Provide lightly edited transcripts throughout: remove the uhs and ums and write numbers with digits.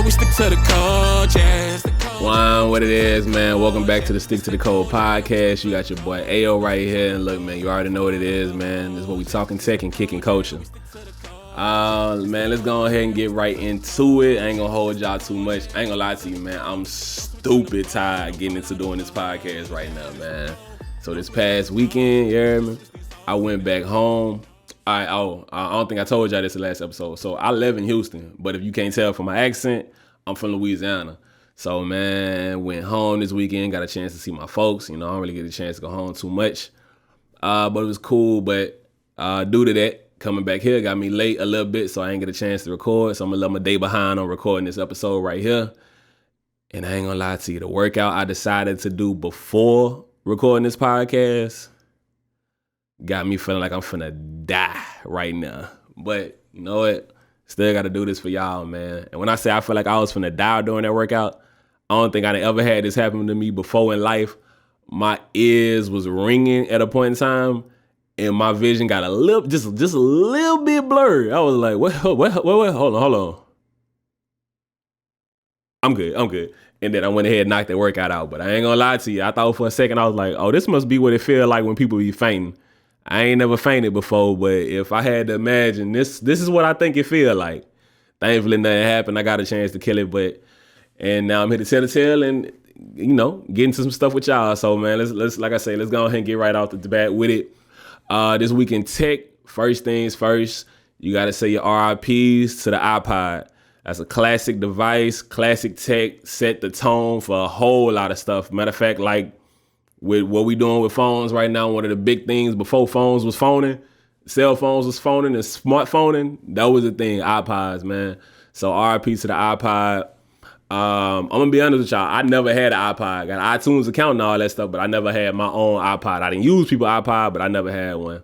we stick to the code, yeah. Kuang, what it is, man. Welcome back to the Stick to the Code podcast. You got your boy Ayo right here. And look, man, you already know what it is, man. This is what we talking tech and kicking culture. Man, let's go ahead and get right into it. I ain't gonna hold y'all too much. I ain't gonna lie to you, man. I'm stupid tired getting into doing this podcast right now, man. So this past weekend, you heard me? I went back home. I don't think I told y'all this in the last episode. So I live in Houston, but if you can't tell from my accent, I'm from Louisiana. So, man, went home this weekend, got a chance to see my folks. You know, I don't really get a chance to go home too much. But it was cool. But due to that, coming back here got me late a little bit, so I ain't get a chance to record. So I'm going to let my day behind on recording this episode right here. And I ain't going to lie to you. The workout I decided to do before recording this podcast got me feeling like I'm finna die right now. But you know what? Still got to do this for y'all, man. And when I say I feel like I was finna die during that workout, I don't think I ever had this happen to me before in life. My ears was ringing at a point in time, and my vision got a little, just a little bit blurred. I was like, what, hold on. I'm good. And then I went ahead and knocked that workout out. But I ain't gonna lie to you. I thought for a second, I was like, oh, this must be what it feel like when people be fainting. I ain't never fainted before, but if I had to imagine, this is what I think it feel like. Thankfully, nothing happened. I got a chance to kill it, and now I'm here to tell the tale and, you know, get into some stuff with y'all. So, man, let's like I say, let's go ahead and get right off the bat with it. This week in tech, first things first, you got to say your RIPs to the iPod. That's a classic device, classic tech, set the tone for a whole lot of stuff. Matter of fact, like with what we doing with phones right now, one of the big things before phones was phoning, cell phones was phoning and smartphoning, that was the thing, iPods, man. So RIP to the iPod. I'm gonna be honest with y'all. I never had an iPod. I got an iTunes account and all that stuff, but I never had my own iPod. I didn't use people's iPod, but I never had one.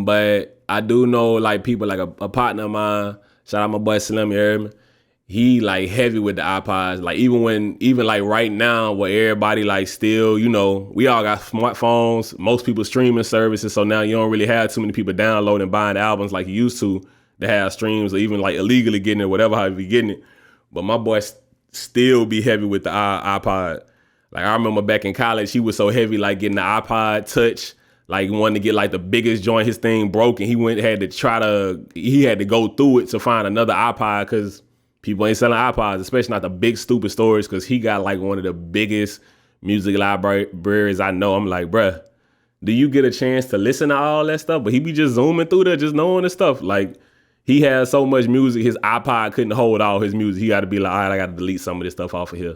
But I do know like people like a partner of mine. Shout out my boy Slim, you heard me? He like heavy with the iPods. Like even like right now, where everybody like still, you know, we all got smartphones. Most people streaming services, so now you don't really have too many people downloading, buying albums like you used to have streams, or even like illegally getting it, whatever how you be getting it. But my boy still be heavy with the iPod. Like I remember back in college, he was so heavy, like getting the iPod Touch, like wanting to get like the biggest joint. His thing broke, and he had to go through it to find another iPod because people ain't selling iPods, especially not the big stupid stores. Because he got like one of the biggest music libraries I know. I'm like, bruh, do you get a chance to listen to all that stuff? But he be just zooming through there, just knowing the stuff. Like, he has so much music, his iPod couldn't hold all his music. He got to be like, all right, I got to delete some of this stuff off of here.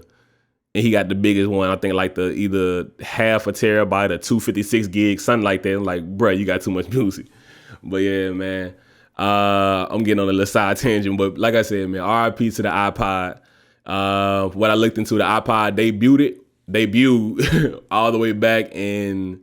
And he got the biggest one, I think like the either half a terabyte or 256 gigs, something like that. I'm like, bruh, you got too much music. But yeah, man, I'm getting on a little side tangent. But like I said, man, RIP to the iPod. What I looked into, the iPod debuted all the way back in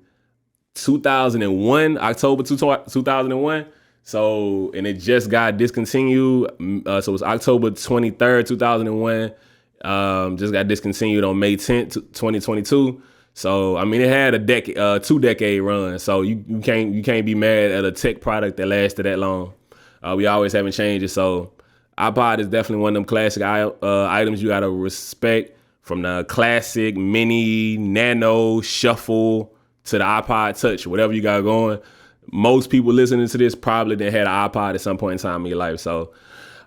2001, October 2001. So, and it just got discontinued. So it was October 23rd, 2001. Just got discontinued on May 10th, 2022. So, I mean, it had a 2-decade run. So you can't be mad at a tech product that lasted that long. We always having changes. So iPod is definitely one of them classic items you got to respect, from the classic mini, nano, shuffle to the iPod Touch, whatever you got going. Most people listening to this probably done had an iPod at some point in time in your life. So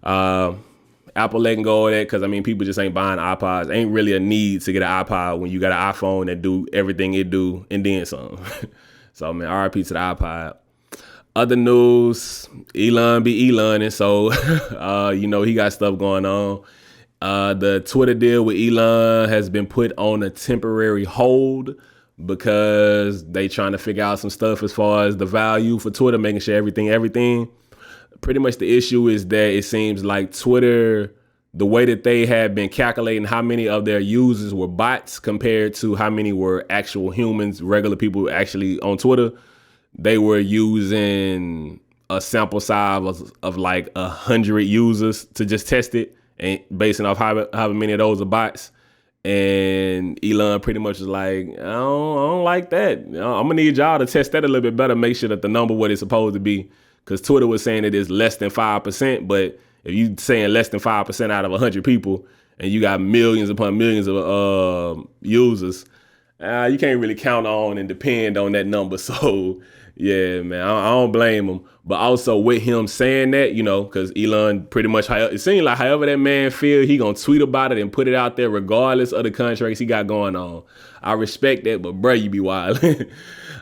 Apple letting go of that, because I mean, people just ain't buying iPods. Ain't really a need to get an iPod when you got an iPhone that do everything it do and then some. So man, RIP to the iPod. Other news, Elon be Elon, and so you know, he got stuff going on. The Twitter deal with Elon has been put on a temporary hold because they trying to figure out some stuff as far as the value for Twitter, making sure everything. Pretty much the issue is that it seems like Twitter, the way that they had been calculating how many of their users were bots compared to how many were actual humans, regular people actually on Twitter, they were using a sample size of like 100 users to just test it, and basing off how many of those are bots. And Elon pretty much was like, I don't like that. I'm gonna need y'all to test that a little bit better, make sure that the number what it's supposed to be. Because Twitter was saying it is less than 5%, but If you saying less than 5% out of 100 people, and you got millions upon millions of users, you can't really count on and depend on that number. So yeah, man, I don't blame him. But also with him saying that, you know, because Elon pretty much, it seems like however that man feel, he gonna tweet about it and put it out there regardless of the contracts he got going on. I respect that, but bruh, you be wild.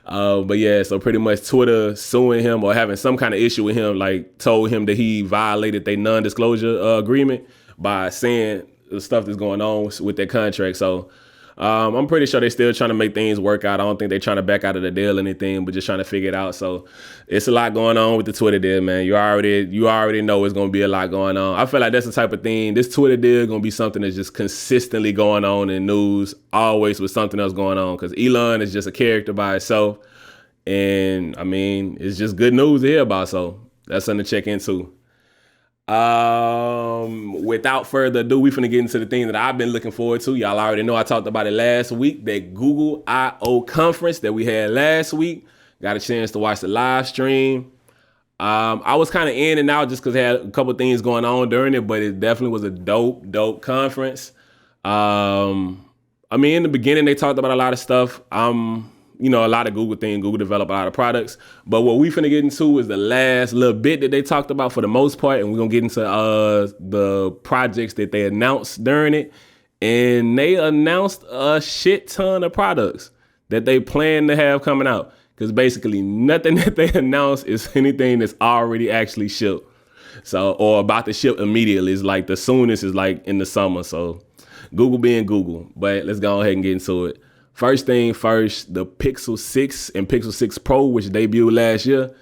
But yeah, so pretty much Twitter suing him or having some kind of issue with him, like told him that he violated their non-disclosure agreement by saying the stuff that's going on with their contract. So I'm pretty sure they're still trying to make things work out. I don't think they're trying to back out of the deal or anything, but just trying to figure it out. So it's a lot going on with the Twitter deal, man. You already know it's going to be a lot going on. I feel like that's the type of thing. This Twitter deal is going to be something that's just consistently going on in news, always with something else going on, because Elon is just a character by itself. And I mean, it's just good news to hear about. So that's something to check into. Without further ado, we finna get into the thing that I've been looking forward to. Y'all already know I talked about it last week, that Google I/O conference that we had last week. Got a chance to watch the live stream. I was kind of in and out just because I had a couple things going on during it, but it definitely was a dope conference. I mean, in the beginning, they talked about a lot of stuff. You know, a lot of Google things. Google developed a lot of products. But what we finna get into is the last little bit that they talked about for the most part. And we're going to get into the projects that they announced during it. And they announced a shit ton of products that they plan to have coming out. Because basically nothing that they announced is anything that's already actually shipped. So, or about to ship immediately. It's like the soonest is like in the summer. So Google being Google. But let's go ahead and get into it. First thing first, the Pixel 6 and Pixel 6 Pro, which debuted last year,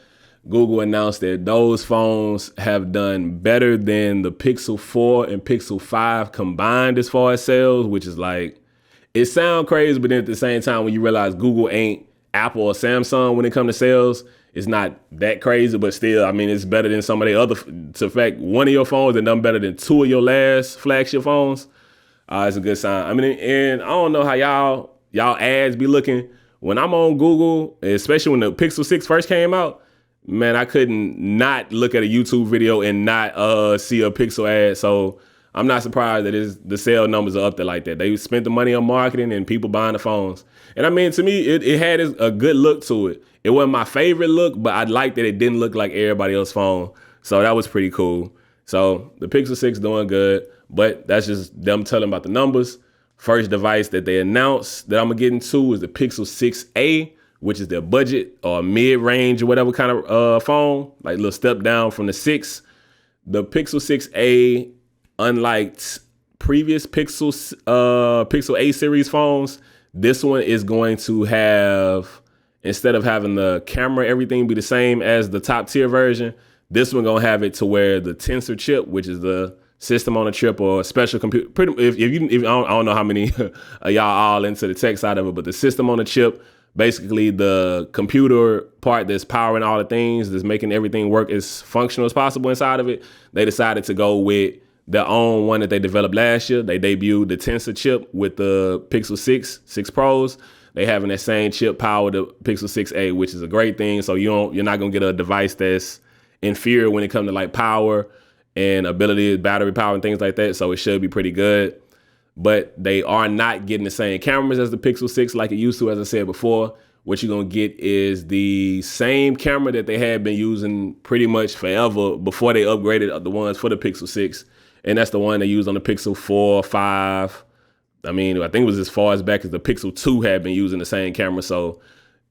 Google announced that those phones have done better than the Pixel 4 and Pixel 5 combined as far as sales, which is like, it sounds crazy, but then at the same time, when you realize Google ain't Apple or Samsung when it comes to sales, it's not that crazy, but still, I mean, it's better than some of the other, to fact, one of your phones that done better than two of your last flagship phones. It's a good sign. I mean, and I don't know how y'all ads be looking. When I'm on Google, especially when the Pixel 6 first came out, man, I couldn't not look at a YouTube video and not see a Pixel ad. So I'm not surprised that the sale numbers are up there like that. They spent the money on marketing and people buying the phones. And I mean, to me, it had a good look to it. It wasn't my favorite look, but I liked that it didn't look like everybody else's phone. So that was pretty cool. So the Pixel 6 doing good, but that's just them telling about the numbers. First device that they announced that I'm gonna get into is the Pixel 6a, which is their budget or mid-range or whatever kind of phone, like a little step down from the 6. The Pixel 6a, unlike previous Pixel A series phones, this one is going to have, instead of having the camera, everything be the same as the top tier version, this one gonna have it to where the Tensor chip, which is the system on a chip or a special computer. If I don't know how many of y'all all into the tech side of it, but the system on a chip, basically the computer part that's powering all the things, that's making everything work as functional as possible inside of it, they decided to go with their own one that they developed last year. They debuted the Tensor chip with the Pixel 6 Pros. They having that same chip power the Pixel 6a, which is a great thing. So you're not gonna get a device that's inferior when it comes to like power and ability, battery power and things like that. So it should be pretty good. But they are not getting the same cameras as the Pixel 6 like it used to, as I said before. What you're going to get is the same camera that they had been using pretty much forever before they upgraded the ones for the Pixel 6. And that's the one they used on the Pixel 4, 5. I mean, I think it was as far as back as the Pixel 2 had been using the same camera. So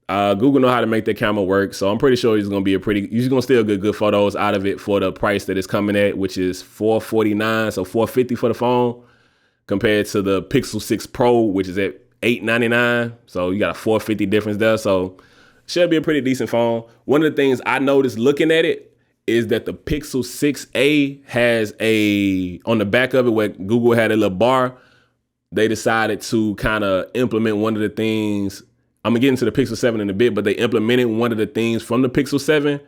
Google know how to make that camera work. So I'm pretty sure you're going to still get good photos out of it for the price that it's coming at, which is $449, so $450 for the phone, compared to the Pixel 6 Pro, which is at $899. So you got a $450 difference there. So should be a pretty decent phone. One of the things I noticed looking at it is that the Pixel 6a has on the back of it where Google had a little bar, they decided to kind of implement one of the things. I'm gonna get into the Pixel 7 in a bit, but they implemented one of the things from the Pixel 7,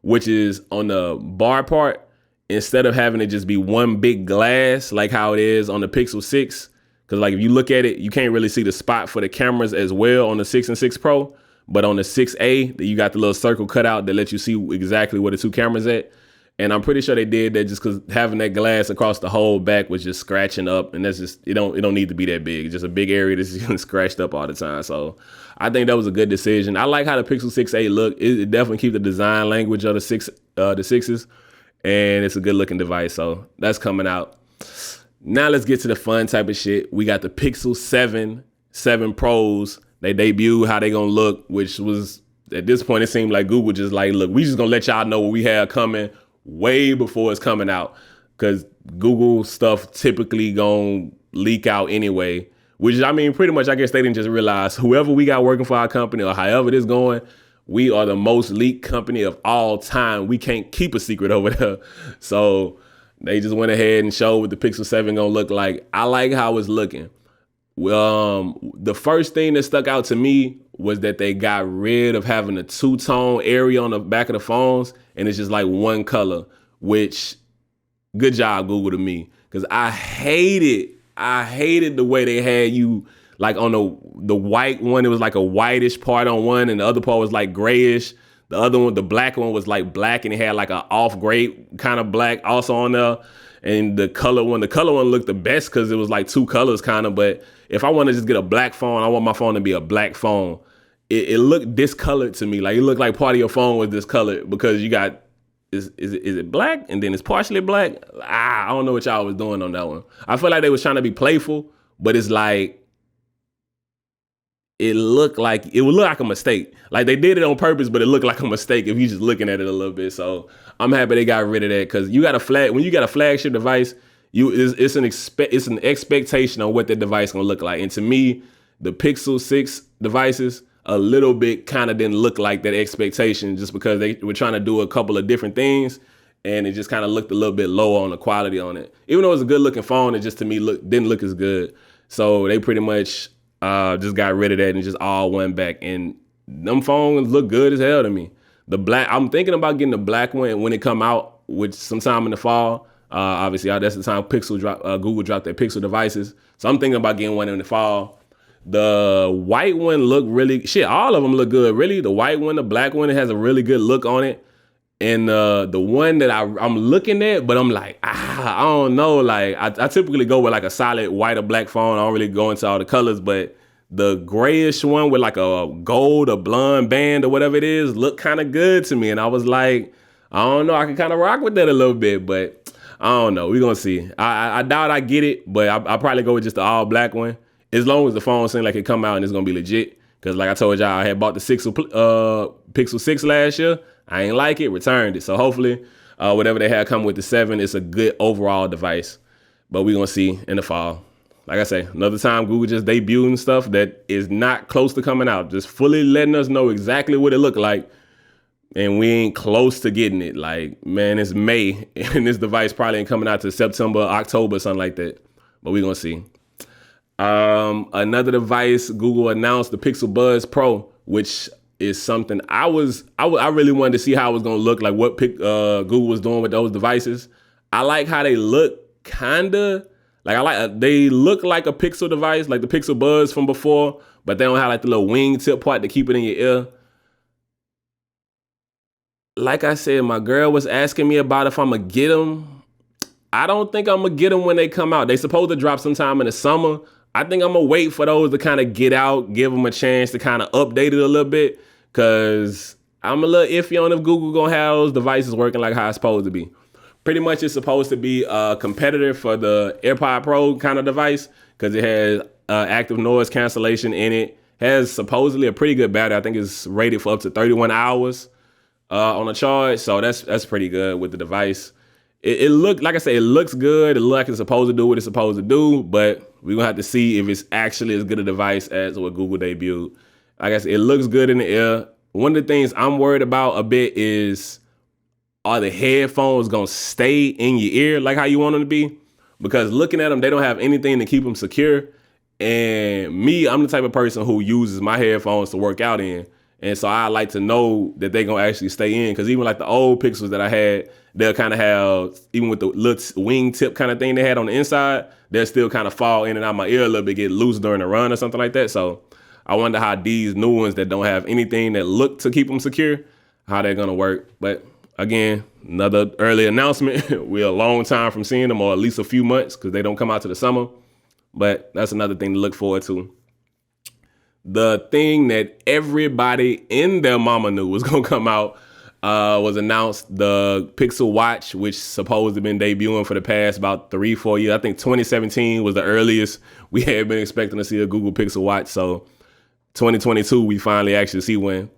which is on the bar part, instead of having it just be one big glass like how it is on the Pixel 6. Because like if you look at it, you can't really see the spot for the cameras as well on the 6 and 6 Pro. But on the 6A, you got the little circle cut out that lets you see exactly where the two cameras at. And I'm pretty sure they did that just because having that glass across the whole back was just scratching up, and that's just it don't need to be that big. It's just a big area that's getting scratched up all the time. So I think that was a good decision. I like how the Pixel 6a look. It definitely keeps the design language of the sixes, and it's a good looking device. So that's coming out. Now let's get to the fun type of shit. We got the Pixel 7 Pros. They debuted how they gonna look, which was at this point it seemed like Google just like, look, we just gonna let y'all know what we have coming way before it's coming out, because Google stuff typically gonna leak out anyway, which I mean pretty much I guess they didn't just realize whoever we got working for our company or however this going, we are the most leaked company of all time. We can't keep a secret over there. So they just went ahead and showed what the Pixel 7 gonna look like. I like how it's looking. The first thing that stuck out to me was that they got rid of having a two-tone area on the back of the phones, and it's just like one color, which good job, Google, to me, because I hated the way they had you like on the white one. It was like a whitish part on one, and the other part was like grayish. The other one, the black one, was like black, and it had like an off gray kind of black also on there. And the color one looked the best because it was like two colors kind of. But if I want to just get a black phone, I want my phone to be a black phone. It looked discolored to me. Like it looked like part of your phone was discolored because you got, is it black and then it's partially black? I don't know what y'all was doing on that one. I feel like they was trying to be playful, but it's like, it would look like a mistake. Like they did it on purpose, but it looked like a mistake if you just looking at it a little bit. So I'm happy they got rid of that, because you got when you got a flagship device, it's an expectation on what that device gonna look like. And to me, the Pixel 6 devices a little bit kind of didn't look like that expectation, just because they were trying to do a couple of different things, and it just kind of looked a little bit low on the quality on it. Even though it was a good looking phone, it just to me didn't look as good. So they pretty much just got rid of that and just all went back. And them phones look good as hell to me. The black, I'm thinking about getting the black one when it come out, which sometime in the fall. Obviously, that's the time Google dropped their Pixel devices. So I'm thinking about getting one in the fall. The white one look really, all of them look good. Really, the white one, the black one, it has a really good look on it. And the one that I'm looking at, but I'm like, I don't know. Like I typically go with like a solid white or black phone. I don't really go into all the colors, but the grayish one with like a gold or blonde band or whatever it is look kind of good to me. And I was like, I don't know, I can kind of rock with that a little bit, but I don't know. We're going to see. I doubt I get it, but I'll probably go with just the all black one, as long as the phone seems like it come out and it's going to be legit. Because like I told y'all, I had bought the Pixel 6 last year. I ain't like it, returned it. So hopefully whatever they had come with the 7, it's a good overall device. But we're going to see in the fall. Like I say, another time Google just debuting stuff that is not close to coming out. Just fully letting us know exactly what it looked like. And we ain't close to getting it. Like, man, it's May. And this device probably ain't coming out to September, October, something like that. But we're going to see. Another device, Google announced the Pixel Buds Pro, which is something I really wanted to see how it was going to look, like what Google was doing with those devices. I like how they look, kinda like they look like a Pixel device, like the Pixel Buds from before, but they don't have like the little wing tip part to keep it in your ear. Like I said, my girl was asking me about if I'm gonna get them. I don't think I'm gonna get them when they come out. They supposed to drop sometime in the summer. I think I'm gonna wait for those to kind of get out, give them a chance to kind of update it a little bit, because I'm a little iffy on if Google gonna have those devices working like how it's supposed to be. Pretty much it's supposed to be a competitor for the AirPod Pro kind of device, because it has active noise cancellation in it. Has supposedly a pretty good battery. I think it's rated for up to 31 hours on a charge. So that's pretty good with the device. It looked, like I said, it looks good. It looks like it's supposed to do what it's supposed to do, but we're gonna have to see if it's actually as good a device as what Google debuted. Like I said, it looks good in the ear. One of the things I'm worried about a bit is, are the headphones gonna stay in your ear like how you want them to be? Because looking at them, they don't have anything to keep them secure. And me, I'm the type of person who uses my headphones to work out in. And so I like to know that they're gonna actually stay in. Because even like the old Pixels that I had, they'll kind of have, even with the little wing tip kind of thing they had on the inside, they'll still kind of fall in and out my ear a little bit, get loose during the run or something like that. So I wonder how these new ones that don't have anything that look to keep them secure, how they're gonna work. But again, another early announcement. We're a long time from seeing them, or at least a few months, because they don't come out to the summer. But that's another thing to look forward to. The thing that everybody in their mama knew was going to come out was announced, the Pixel Watch, which supposed to have been debuting for the past about 3-4 years. I think 2017 was the earliest we had been expecting to see a Google Pixel Watch. So 2022, we finally actually see one.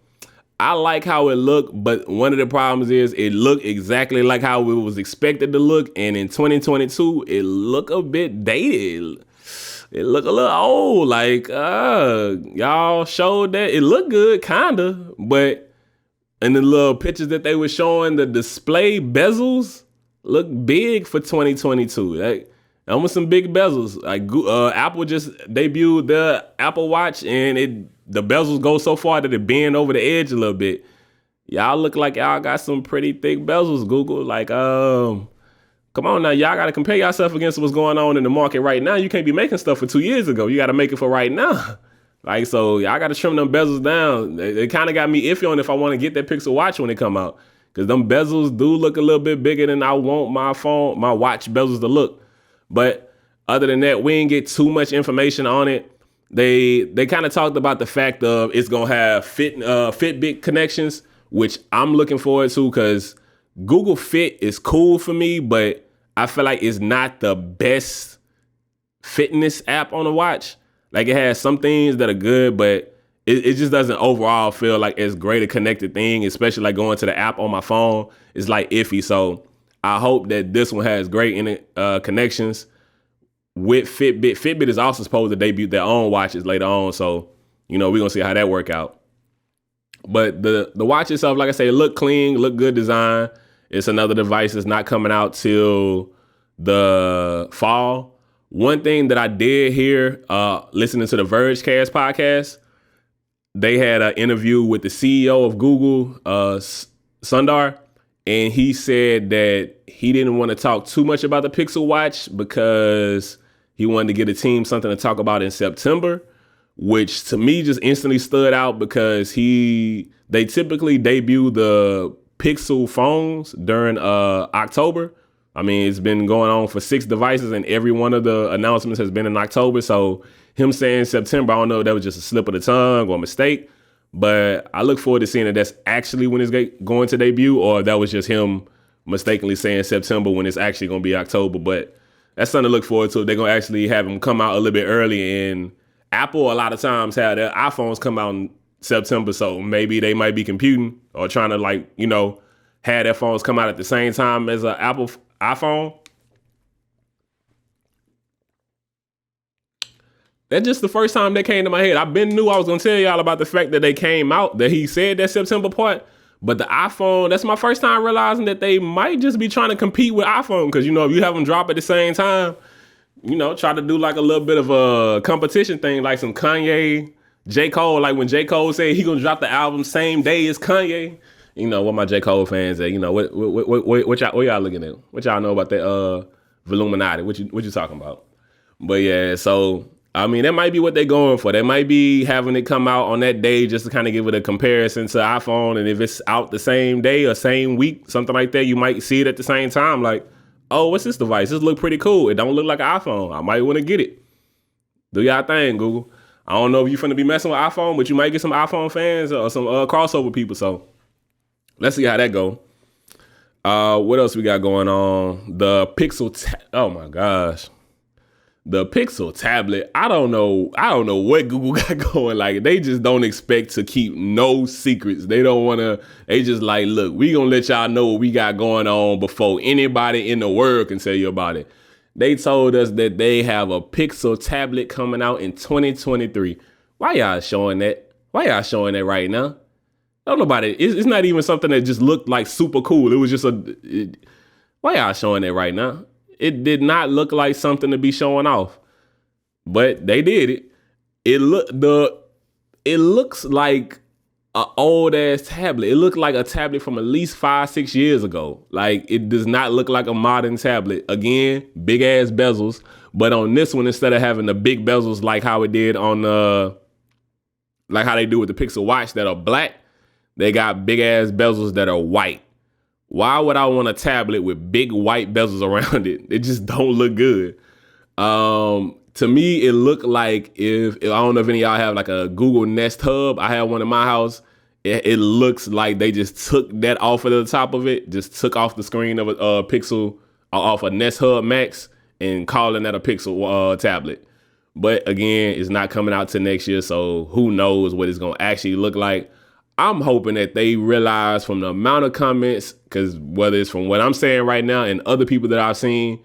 I like how it looked, but one of the problems is it looked exactly like how it was expected to look. And in 2022, it looked a bit dated. It looked a little old. Like, y'all showed that. It looked good, kinda, but in the little pictures that they were showing, the display bezels look big for 2022. Like, almost some big bezels. Like Apple just debuted their Apple Watch, and the bezels go so far that it bend over the edge a little bit. Y'all look like y'all got some pretty thick bezels, Google. Like, come on now, y'all got to compare yourself against what's going on in the market right now. You can't be making stuff for 2 years ago. You got to make it for right now. Like, so y'all got to trim them bezels down. They kind of got me iffy on if I want to get that Pixel Watch when it come out, because them bezels do look a little bit bigger than I want my watch bezels to look. But other than that, we didn't get too much information on it. They kind of talked about the fact of it's gonna have Fitbit connections, which I'm looking forward to, because Google Fit is cool for me, but I feel like it's not the best fitness app on the watch. Like, it has some things that are good, but it just doesn't overall feel like as great a connected thing, especially like going to the app on my phone. It's like iffy. So I hope that this one has great connections with Fitbit. Fitbit is also supposed to debut their own watches later on. So, we're going to see how that work out. But the watch itself, like I say, it look clean, look good design. It's another device that's not coming out till the fall. One thing that I did hear, listening to the Vergecast podcast, they had an interview with the CEO of Google, Sundar, and he said that he didn't want to talk too much about the Pixel Watch because he wanted to get a team something to talk about in September, which to me just instantly stood out, because they typically debut the Pixel phones during October. I mean, it's been going on for 6 devices, and every one of the announcements has been in October. So him saying September, I don't know if that was just a slip of the tongue or a mistake, but I look forward to seeing if that's actually when it's going to debut, or that was just him mistakenly saying September when it's actually going to be October. But that's something to look forward to. They're going to actually have them come out a little bit early, and Apple a lot of times have their iPhones come out in September, so maybe they might be computing or trying to have their phones come out at the same time as an Apple iPhone. That's just the first time that came to my head. I've been knew I was gonna tell y'all about the fact that they came out, that he said that September part, but the iPhone, that's my first time realizing that they might just be trying to compete with iPhone, because if you have them drop at the same time, try to do like a little bit of a competition thing, like some Kanye, J. Cole, like when J. Cole said he gonna drop the album same day as Kanye. What my J. Cole fans say, what y'all looking at? What y'all know about that Voluminati? What you talking about? But yeah, so I mean, that might be what they're going for. They might be having it come out on that day just to kind of give it a comparison to iPhone. And if it's out the same day or same week, something like that, you might see it at the same time. Like, oh, what's this device? This look pretty cool. It don't look like an iPhone. I might want to get it. Do y'all thing, Google. I don't know if you're finna be messing with iPhone, but you might get some iPhone fans or some crossover people. So let's see how that go. What else we got going on? The Pixel. Oh my gosh. The Pixel tablet, I don't know what Google got going. Like, they just don't expect to keep no secrets. They don't want to, they just like, look, we gonna let y'all know what we got going on before anybody in the world can tell you about it. They told us that they have a Pixel tablet coming out in 2023. Why y'all showing that? Why y'all showing that right now? Don't nobody, it's not even something that just looked like super cool. It was just why y'all showing that right now? It did not look like something to be showing off, but they did it. It looks like an old ass tablet. It looked like a tablet from at least 5-6 years ago. Like, it does not look like a modern tablet. Again, big ass bezels, but on this one, instead of having the big bezels like how it did on like how they do with the Pixel Watch that are black, they got big ass bezels that are white, Why would I want a tablet with big white bezels around it? It just don't look good. To me, it looked like if I don't know if any of y'all have like a Google Nest Hub. I have one in my house. It looks like they just took that off of the top of it, just took off the screen of a Pixel off a Nest Hub Max and calling that a Pixel tablet. But again, it's not coming out till next year, so who knows what it's gonna actually look like. I'm hoping that they realize from the amount of comments, because whether it's from what I'm saying right now and other people that I've seen,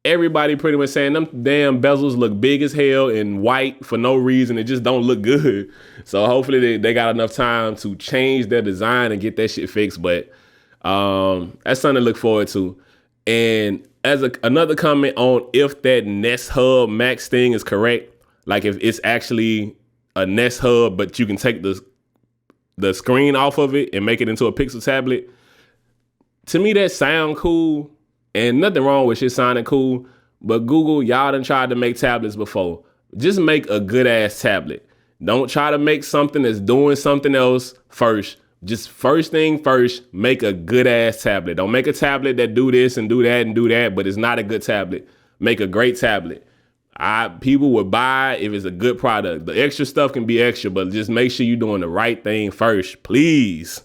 everybody pretty much saying them damn bezels look big as hell and white for no reason. It just don't look good. So hopefully they got enough time to change their design and get that shit fixed. But that's something to look forward to. And as another comment on if that Nest Hub Max thing is correct, like if it's actually a Nest Hub, but you can take the screen off of it and make it into a Pixel tablet, to me that sound cool. And nothing wrong with shit sounding cool, but Google, y'all done tried to make tablets before. Just make a good ass tablet. Don't try to make something that's doing something else first. Just first thing first, make a good ass tablet. Don't make a tablet that do this and do that and do that, but it's not a good tablet. Make a great tablet. People would buy if it's a good product. The extra stuff can be extra, but just make sure you're doing the right thing first, please.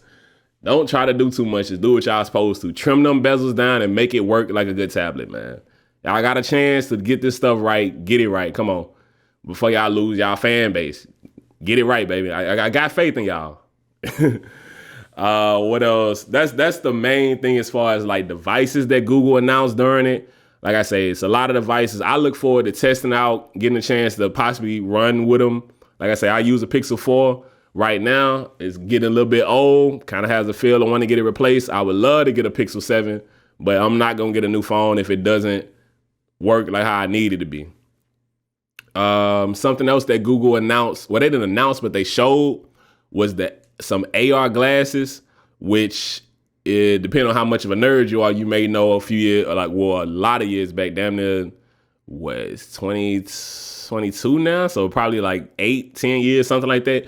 Don't try to do too much. Just do what y'all supposed to. Trim them bezels down and make it work like a good tablet, man. Y'all got a chance to get this stuff right. Get it right. Come on. Before y'all lose y'all fan base. Get it right, baby. I got faith in y'all. What else? That's the main thing as far as like devices that Google announced during it. Like I say, it's a lot of devices. I look forward to testing out, getting a chance to possibly run with them. Like I say, I use a Pixel 4 right now. It's getting a little bit old, kind of has a feel. I want to get it replaced. I would love to get a Pixel 7, but I'm not going to get a new phone if it doesn't work like how I need it to be. Something else that Google announced, well, they didn't announce, but they showed, was that some AR glasses, which depending on how much of a nerd you are, you may know a few years, or like, well, a lot of years back, damn near, what, it's 2022 now? So probably like 8-10 years, something like that,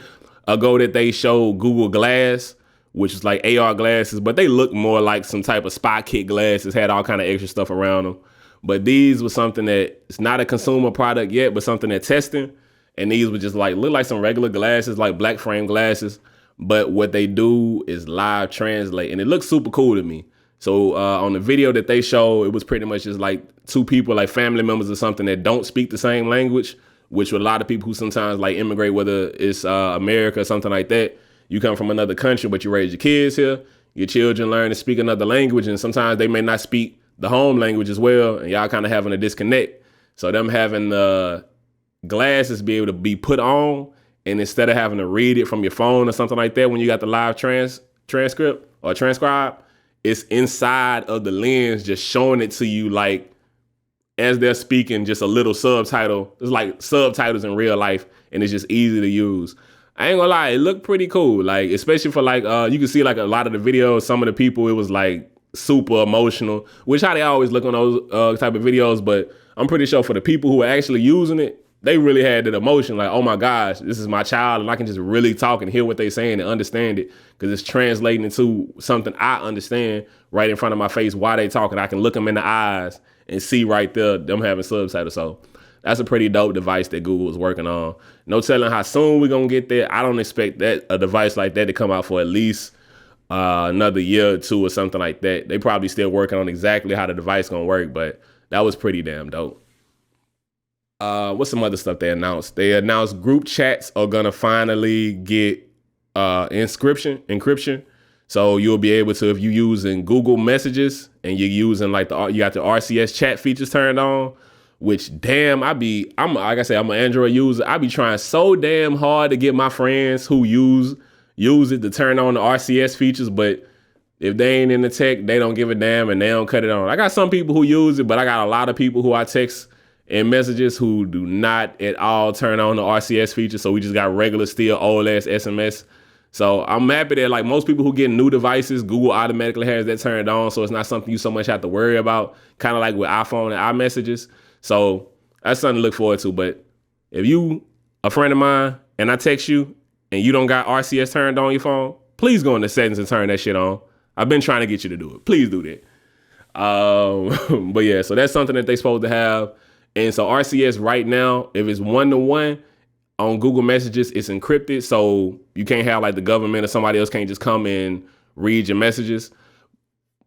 ago that they showed Google Glass, which is like AR glasses, but they look more like some type of spy kit glasses, had all kind of extra stuff around them. But these was something that it's not a consumer product yet, but something they're testing. And these would just like look like some regular glasses, like black frame glasses. But what they do is live translate, and it looks super cool to me. So on the video that they show, it was pretty much just like two people, like family members or something, that don't speak the same language, which with a lot of people who sometimes like immigrate, whether it's America or something like that. You come from another country, but you raise your kids here. Your children learn to speak another language, and sometimes they may not speak the home language as well, and y'all kind of having a disconnect. So them having glasses be able to be put on, and instead of having to read it from your phone or something like that when you got the live transcript or transcribe, it's inside of the lens, just showing it to you like as they're speaking, just a little subtitle. It's like subtitles in real life, and it's just easy to use. I ain't gonna lie, it looked pretty cool. Like, especially for like, you can see like a lot of the videos, some of the people, it was like super emotional, which how they always look on those type of videos. But I'm pretty sure for the people who are actually using it, they really had that emotion, like, oh my gosh, this is my child, and I can just really talk and hear what they're saying and understand it, because it's translating into something I understand right in front of my face while they talking. I can look them in the eyes and see right there them having subtitles. So that's a pretty dope device that Google is working on. No telling how soon we're gonna get there. I don't expect a device like that to come out for at least another year or two or something like that. They probably still working on exactly how the device gonna work, but that was pretty damn dope. What's some other stuff they announced? They announced group chats are gonna finally get encryption. So you'll be able to, if you using Google Messages and you're using like you got the RCS chat features turned on, which damn, I'm like I say, I'm an Android user. I be trying so damn hard to get my friends who use it to turn on the RCS features, but if they ain't in the tech, they don't give a damn and they don't cut it on. I got some people who use it, but I got a lot of people who I text and messages who do not at all turn on the RCS feature. So we just got regular still old ass SMS. So I'm happy that like most people who get new devices, Google automatically has that turned on. So it's not something you so much have to worry about, kind of like with iPhone and iMessages. So that's something to look forward to. But if you a friend of mine and I text you and you don't got RCS turned on your phone, please go into settings and turn that shit on. I've been trying to get you to do it. Please do that. But yeah, so that's something that they're supposed to have. And so RCS right now, if it's 1-to-1 on Google Messages, it's encrypted. So you can't have like the government or somebody else can't just come and read your messages.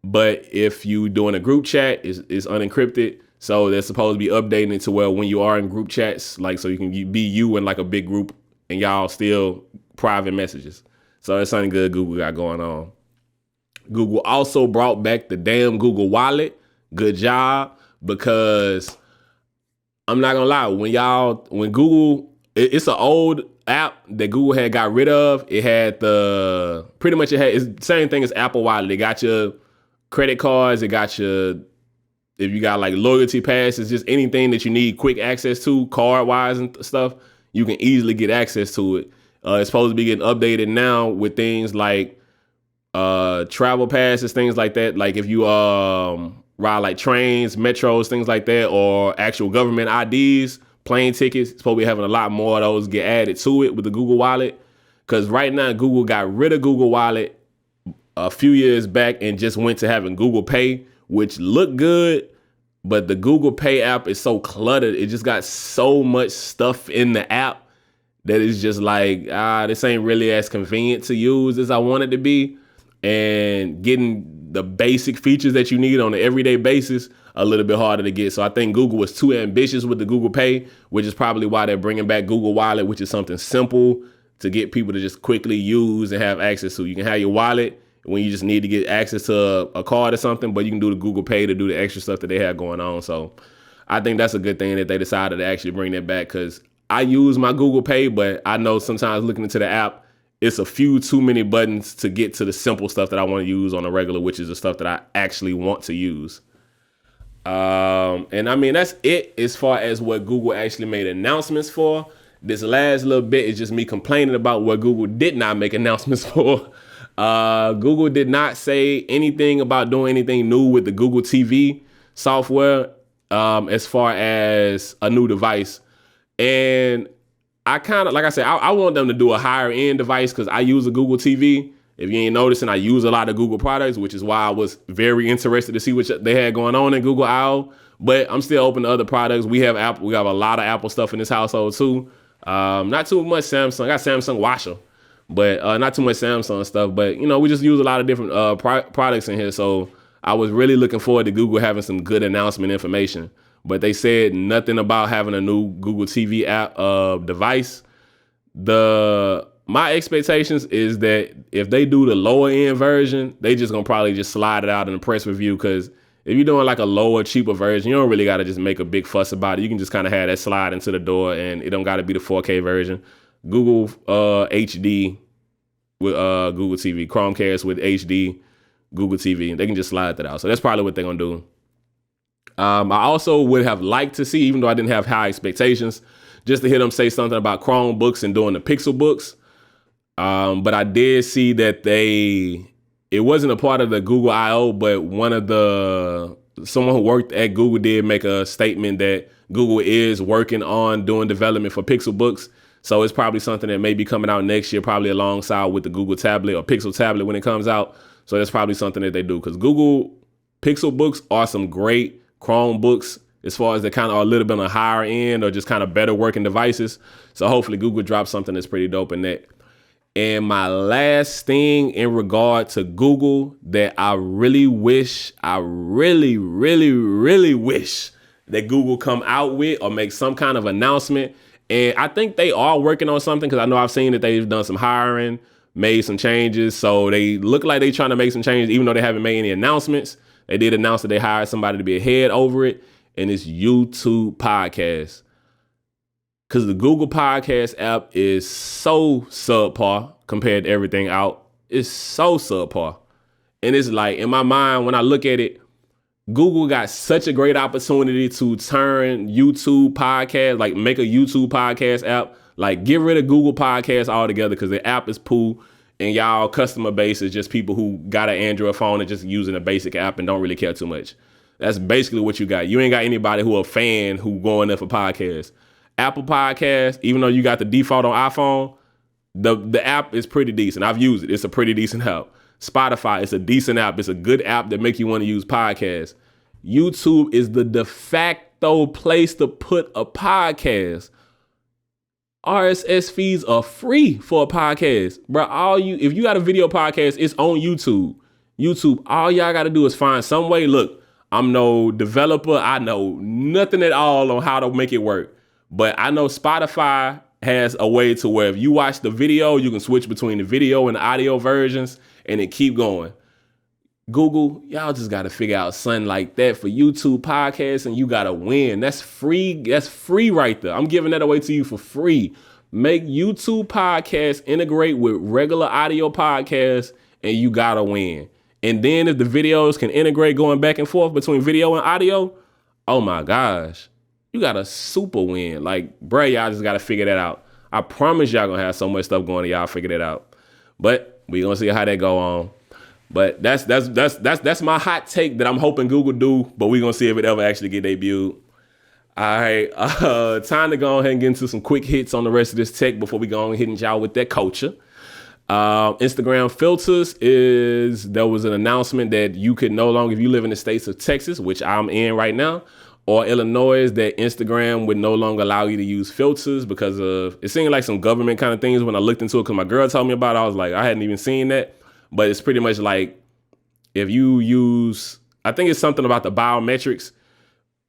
But if you doing a group chat, it's unencrypted. So they're supposed to be updating it to where when you are in group chats, like so you can be you in like a big group and y'all still private messages. So that's something good Google got going on. Google also brought back the damn Google Wallet. Good job, because I'm not gonna lie, when Google, it's an old app that Google had got rid of. It had it's the same thing as Apple Wallet. It got your credit cards, it got your, if you got like loyalty passes, just anything that you need quick access to, card wise and stuff, you can easily get access to it. It's supposed to be getting updated now with things like travel passes, things like that. Like if you ride like trains, metros, things like that, or actual government IDs, plane tickets, it's supposed to be having a lot more of those get added to it with the Google Wallet. Because right now Google got rid of Google Wallet a few years back and just went to having Google Pay, which looked good, but the Google Pay app is so cluttered. It just got so much stuff in the app that it's just like, this ain't really as convenient to use as I want it to be. And getting the basic features that you need on an everyday basis a little bit harder to get. So I think Google was too ambitious with the Google Pay, which is probably why they're bringing back Google Wallet, which is something simple to get people to just quickly use and have access to. You can have your wallet when you just need to get access to a card or something, but you can do the Google Pay to do the extra stuff that they have going on. So I think that's a good thing that they decided to actually bring that back, because I use my Google Pay, but I know sometimes looking into the app, it's a few too many buttons to get to the simple stuff that I want to use on a regular, which is the stuff that I actually want to use. And I mean, that's it as far as what Google actually made announcements for. This last little bit is just me complaining about what Google did not make announcements for. Google did not say anything about doing anything new with the Google TV software as far as a new device. And I kind of, like I said, I want them to do a higher end device, because I use a Google TV. If you ain't noticing, I use a lot of Google products, which is why I was very interested to see what they had going on in Google I/O. But I'm still open to other products. We have Apple. We have a lot of Apple stuff in this household too. Not too much Samsung. I got Samsung washer, but not too much Samsung stuff. But you know, we just use a lot of different products in here. So I was really looking forward to Google having some good announcement information. But they said nothing about having a new Google TV app device. My expectations is that if they do the lower end version, they just gonna probably just slide it out in a press review, because if you're doing like a lower, cheaper version, you don't really gotta just make a big fuss about it. You can just kind of have that slide into the door, and it don't gotta be the 4K version. Google HD with Google TV, Chromecast with HD, Google TV, they can just slide that out. So that's probably what they're gonna do. I also would have liked to see, even though I didn't have high expectations, just to hear them say something about Chromebooks and doing the Pixelbooks. But I did see that it wasn't a part of the Google I/O, but someone who worked at Google did make a statement that Google is working on doing development for Pixelbooks. So it's probably something that may be coming out next year, probably alongside with the Google tablet or Pixel tablet when it comes out. So that's probably something that they do, because Google Pixelbooks are some great Chromebooks as far as they kind of are a little bit on a higher end or just kind of better working devices. So hopefully Google drops something that's pretty dope in that. And my last thing in regard to Google that I really wish that Google come out with or make some kind of announcement. And I think they are working on something, because I know I've seen that they've done some hiring, made some changes. So they look like they're trying to make some changes, even though they haven't made any announcements. They did announce that they hired somebody to be a head over it, and it's YouTube Podcast. Because the Google Podcast app is so subpar compared to everything out. It's so subpar. And it's like, in my mind, when I look at it, Google got such a great opportunity to turn YouTube Podcast, like make a YouTube Podcast app, like get rid of Google Podcast altogether, because the app is poo. And y'all customer base is just people who got an Android phone and just using a basic app and don't really care too much. That's basically what you got. You ain't got anybody who a fan who going there for podcasts. Apple Podcast, even though you got the default on iPhone, the app is pretty decent. I've used it. It's a pretty decent app. Spotify, it's a decent app. It's a good app that make you want to use podcasts. YouTube is the de facto place to put a podcast. RSS feeds are free for a podcast. Bro, if you got a video podcast, it's on YouTube. YouTube, all y'all got to do is find some way. Look, I'm no developer. I know nothing at all on how to make it work. But I know Spotify has a way to where if you watch the video, you can switch between the video and the audio versions and it keep going. Google, y'all just got to figure out something like that for YouTube podcasts and you got to win. That's free. That's free right there. I'm giving that away to you for free. Make YouTube podcasts integrate with regular audio podcasts and you got to win. And then if the videos can integrate going back and forth between video and audio, oh my gosh, you got a super win. Like, bruh, y'all just got to figure that out. I promise y'all gonna have so much stuff going to y'all figure that out. But we gonna see how that go on. But that's my hot take that I'm hoping Google do, but we gonna see if it ever actually get debuted. All right, time to go ahead and get into some quick hits on the rest of this tech before we go on hitting y'all with that culture. Instagram filters there was an announcement that you could no longer, if you live in the states of Texas, which I'm in right now, or Illinois, that Instagram would no longer allow you to use filters because of, it seemed like some government kind of things when I looked into it, because my girl told me about it. I was like, I hadn't even seen that, but it's pretty much like if you use, I think it's something about the biometrics,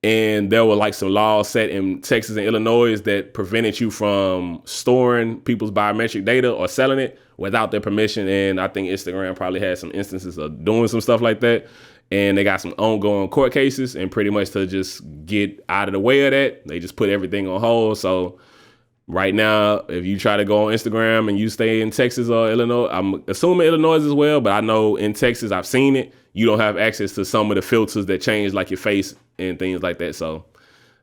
and there were like some laws set in Texas and Illinois that prevented you from storing people's biometric data or selling it without their permission. And I think Instagram probably had some instances of doing some stuff like that. And they got some ongoing court cases, and pretty much to just get out of the way of that, they just put everything on hold. So right now, if you try to go on Instagram and you stay in Texas or Illinois, I'm assuming Illinois as well, but I know in Texas, I've seen it, you don't have access to some of the filters that change like your face and things like that. So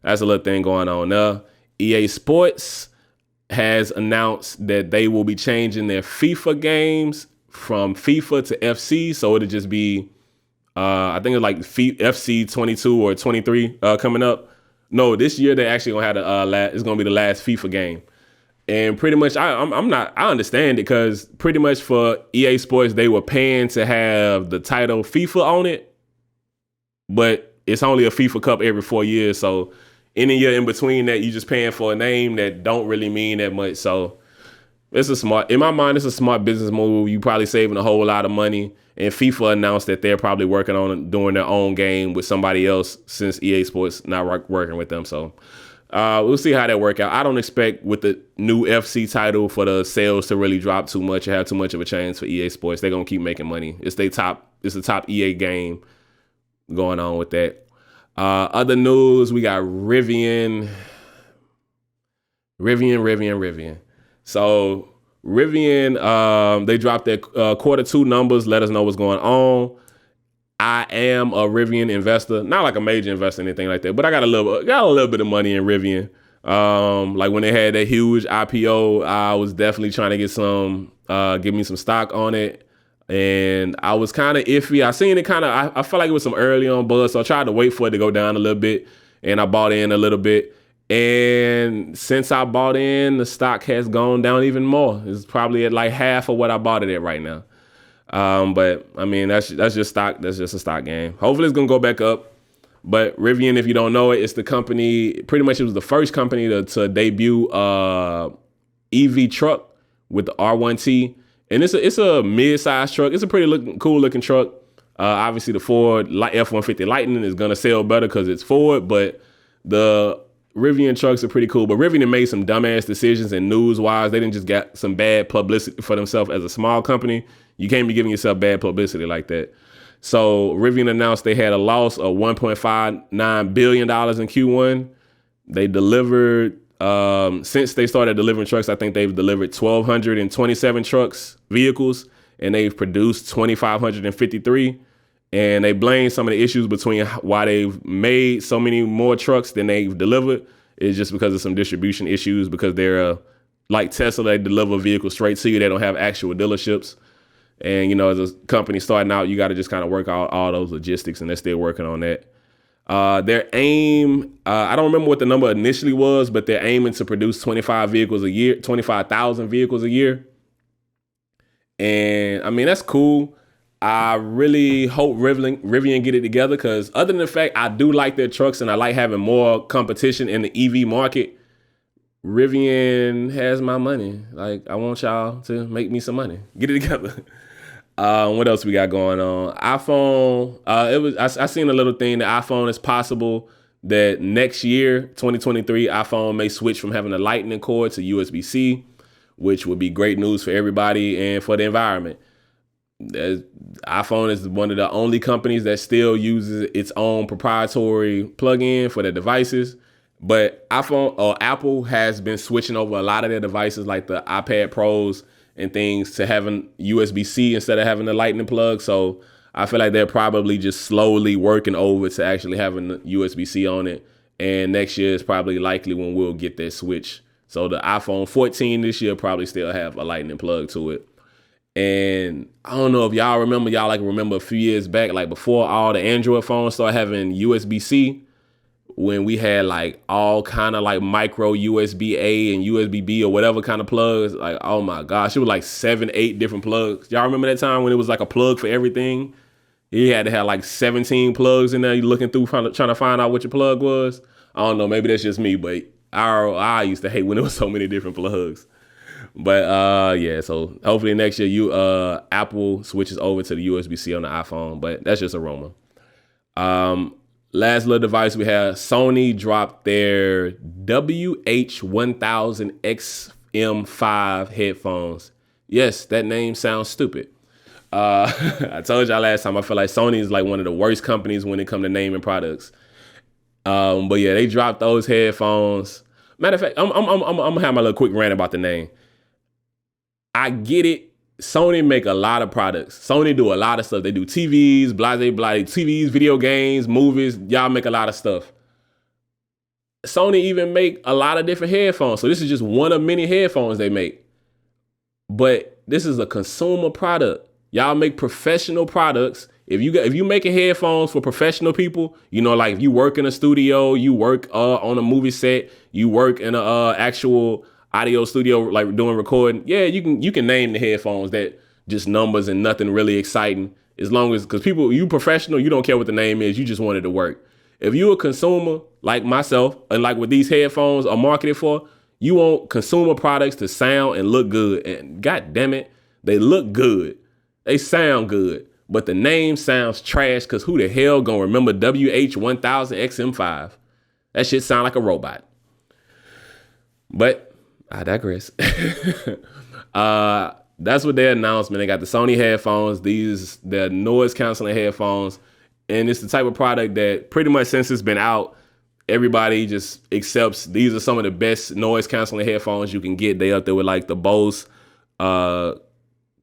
that's a little thing going on there. EA Sports has announced that they will be changing their FIFA games from FIFA to FC. So it'll just be, I think it's like FC 22 or 23 coming up. No, this year they're actually gonna have it's gonna be the last FIFA game. And pretty much, I understand it, because pretty much for EA Sports, they were paying to have the title FIFA on it, but it's only a FIFA Cup every 4 years. So any year in between that, you just paying for a name that don't really mean that much. So in my mind, it's a smart business move. You probably saving a whole lot of money. And FIFA announced that they're probably working on doing their own game with somebody else since EA Sports not working with them. So we'll see how that work out. I don't expect with the new FC title for the sales to really drop too much or have too much of a chance for EA Sports. They're going to keep making money. It's the top EA game going on with that. Other news, we got Rivian. So Rivian, they dropped their Q2 numbers, let us know what's going on. I am a Rivian investor, not like a major investor or anything like that, but I got a little bit of money in Rivian. Like when they had that huge IPO, I was definitely trying to get give me some stock on it. And I was kind of iffy. I seen it I felt like it was some early on buzz, so I tried to wait for it to go down a little bit, and I bought in a little bit. And since I bought in, the stock has gone down even more. It's probably at like half of what I bought it at right now. But I mean, that's just stock. That's just a stock game. Hopefully it's going to go back up. But Rivian, if you don't know it, it's the company, pretty much it was the first company to debut EV truck with the R1T. And it's a mid-sized truck. It's a pretty cool looking truck. Obviously the Ford F-150 Lightning is going to sell better because it's Ford, but the Rivian trucks are pretty cool. But Rivian made some dumbass decisions, and news-wise, they didn't just get some bad publicity for themselves as a small company. You can't be giving yourself bad publicity like that. So Rivian announced they had a loss of $1.59 billion in Q1. They delivered, since they started delivering trucks, I think they've delivered 1,227 vehicles, and they've produced 2,553. And they blame some of the issues between why they've made so many more trucks than they've delivered is just because of some distribution issues, because they're like Tesla, they deliver vehicles straight to you. They don't have actual dealerships. And, you know, as a company starting out, you got to just kind of work out all those logistics, and they're still working on that. Their aim, I don't remember what the number initially was, but they're aiming to produce 25,000 vehicles a year. And I mean, that's cool. I really hope Rivian get it together, because other than the fact I do like their trucks and I like having more competition in the EV market, Rivian has my money. Like, I want y'all to make me some money. Get it together. What else we got going on? iPhone. I seen a little thing that iPhone is possible that next year, 2023, iPhone may switch from having a lightning cord to USB-C, which would be great news for everybody and for the environment. iPhone is one of the only companies that still uses its own proprietary plug-in for their devices. But Apple has been switching over a lot of their devices, like the iPad Pros and things, to having USB-C instead of having the lightning plug. So I feel like they're probably just slowly working over to actually having the USB-C on it. And next year is probably likely when we'll get that switch. So the iPhone 14 this year probably still have a lightning plug to it. And I don't know if y'all remember a few years back, like before all the Android phones started having USB-C, when we had like all kind of like micro USB-A and USB-B or whatever kind of plugs. Like, oh my gosh, it was like 7-8 different plugs. Y'all remember that time when it was like a plug for everything? You had to have like 17 plugs in there. You looking through trying to find out what your plug was. I don't know, maybe that's just me, but I used to hate when there was so many different plugs. But yeah, so hopefully next year Apple switches over to the USB-C on the iPhone, but that's just a rumor. Last little device we have, Sony dropped their WH-1000XM5 headphones. Yes, that name sounds stupid. I told y'all last time, I feel like Sony is like one of the worst companies when it comes to naming products. But yeah, they dropped those headphones. Matter of fact, I'm gonna have my little quick rant about the name. I get it. Sony make a lot of products. Sony do a lot of stuff. They do TVs, TVs, video games, movies. Y'all make a lot of stuff. Sony even make a lot of different headphones. So this is just one of many headphones they make. But this is a consumer product. Y'all make professional products. If you making headphones for professional people, like if you work in a studio, you work on a movie set, you work in a actual audio studio, like doing recording, yeah, you can name the headphones that just numbers and nothing really exciting, as long as, because you professional, you don't care what the name is, you just want it to work. If you a consumer like myself, and like what these headphones are marketed for, you want consumer products to sound and look good, and god damn it, they look good, they sound good, but the name sounds trash, because who the hell gonna remember WH-1000XM5? That shit sound like a robot. But I digress. That's what their announcement. They got the Sony headphones. They're noise canceling headphones. And it's the type of product that pretty much since it's been out, everybody just accepts these are some of the best noise canceling headphones you can get. They up there with like the Bose, I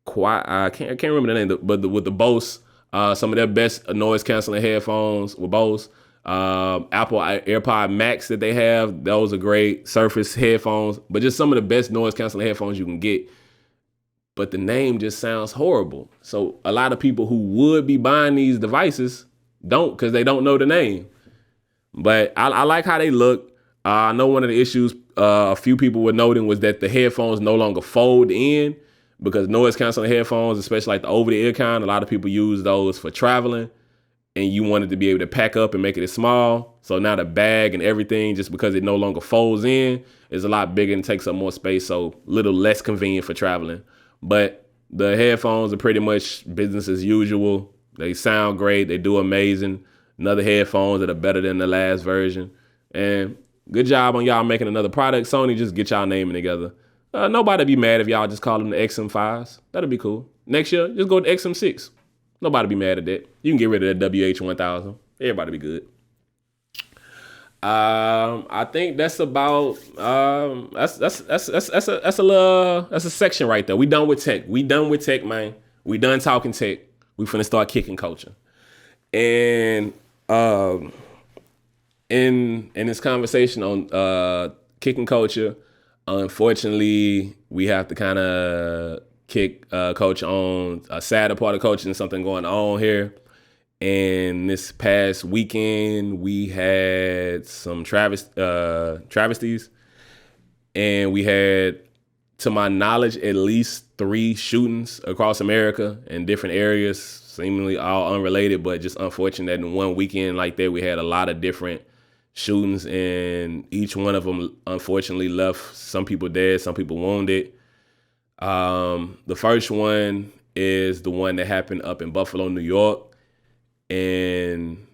can't remember the name, but with the Bose, some of their best noise canceling headphones with Bose. Apple AirPod Max that they have, those are great. Surface headphones, but just some of the best noise canceling headphones you can get. But the name just sounds horrible. So a lot of people who would be buying these devices don't, because they don't know the name. But I like how they look. I know one of the issues a few people were noting was that the headphones no longer fold in, because noise canceling headphones, especially like the over the ear kind, a lot of people use those for traveling. And you wanted to be able to pack up and make it small. So now the bag and everything, just because it no longer folds in, is a lot bigger and takes up more space. So a little less convenient for traveling. But the headphones are pretty much business as usual. They sound great. They do amazing. Another headphones that are better than the last version. And good job on y'all making another product. Sony, just get y'all naming together. Nobody be mad if y'all just call them the XM5s. That'll be cool. Next year, just go to XM6. Nobody be mad at that. You can get rid of that WH-1000. Everybody be good. I think that's about that's a section right there. We done with tech. We done with tech, man. We done talking tech. We finna start kicking culture. And in this conversation on kicking culture, unfortunately, we have to kind of kick coach on a sadder part of coaching, something going on here. And this past weekend, we had some travesties, and we had, to my knowledge, at least 3 shootings across America in different areas, seemingly all unrelated, but just unfortunate that in one weekend like that, we had a lot of different shootings, and each one of them unfortunately left some people dead, some people wounded. The first one is the one that happened up in Buffalo, New York. And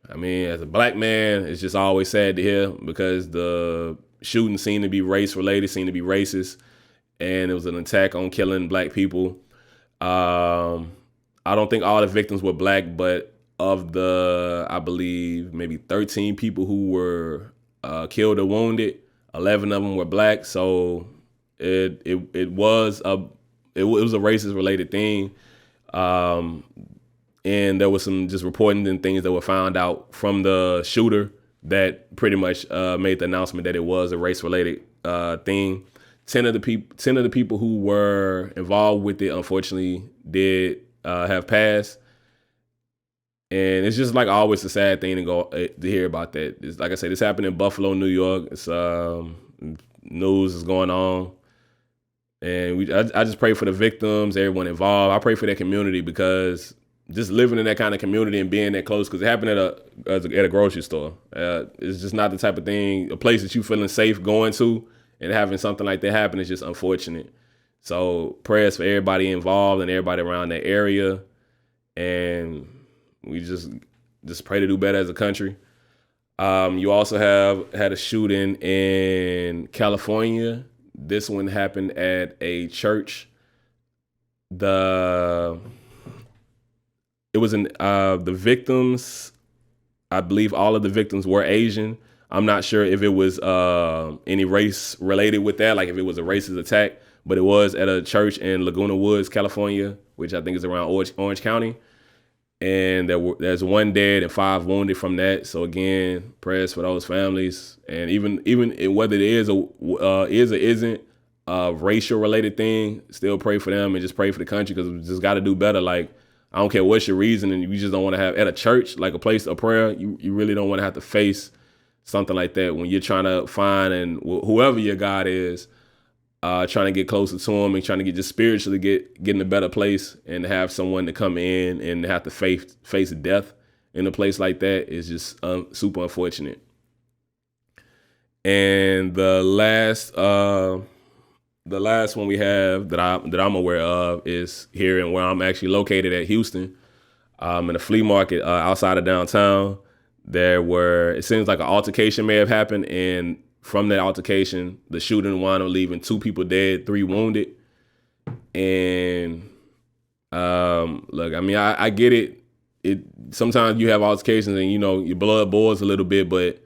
I mean, as a black man, it's just always sad to hear because the shooting seemed to be race related, seemed to be racist, and it was an attack on killing black people. I don't think all the victims were black, but of the, I believe, maybe 13 people who were killed or wounded, 11 of them were black. So it was a racist related thing. And there was some just reporting and things that were found out from the shooter that pretty much made the announcement that it was a race-related thing. 10 of the people who were involved with it, unfortunately, did have passed. And it's just like always a sad thing to hear about that. It's, like I said, this happened in Buffalo, New York. It's news is going on. And I just pray for the victims, everyone involved. I pray for that community because just living in that kind of community and being that close, because it happened at a grocery store. It's just not the type of thing, a place that you feeling safe going to, and having something like that happen is just unfortunate. So prayers for everybody involved and everybody around that area. And we just pray to do better as a country. You also had a shooting in California. This one happened at a church. It was the victims, I believe all of the victims were Asian. I'm not sure if it was any race related with that, like if it was a racist attack, but it was at a church in Laguna Woods, California, which I think is around Orange County. And there's 1 dead and 5 wounded from that. So again, prayers for those families. And even whether it is or isn't a racial related thing, still pray for them and just pray for the country, because we just got to do better. Like, I don't care what's your reason, and you just don't want to have at a church, like a place of prayer, you really don't want to have to face something like that when you're trying to find, and whoever your God is, trying to get closer to him and trying to get just spiritually get in a better place, and to have someone to come in and have to face death in a place like that is just super unfortunate. And the last one we have that I'm aware of is here and where I'm actually located at Houston, in a flea market outside of downtown. It seems like an altercation may have happened, and from that altercation, the shooting wound up leaving 2 people dead, 3 wounded. And look, I mean, I get it. Sometimes you have altercations and your blood boils a little bit, but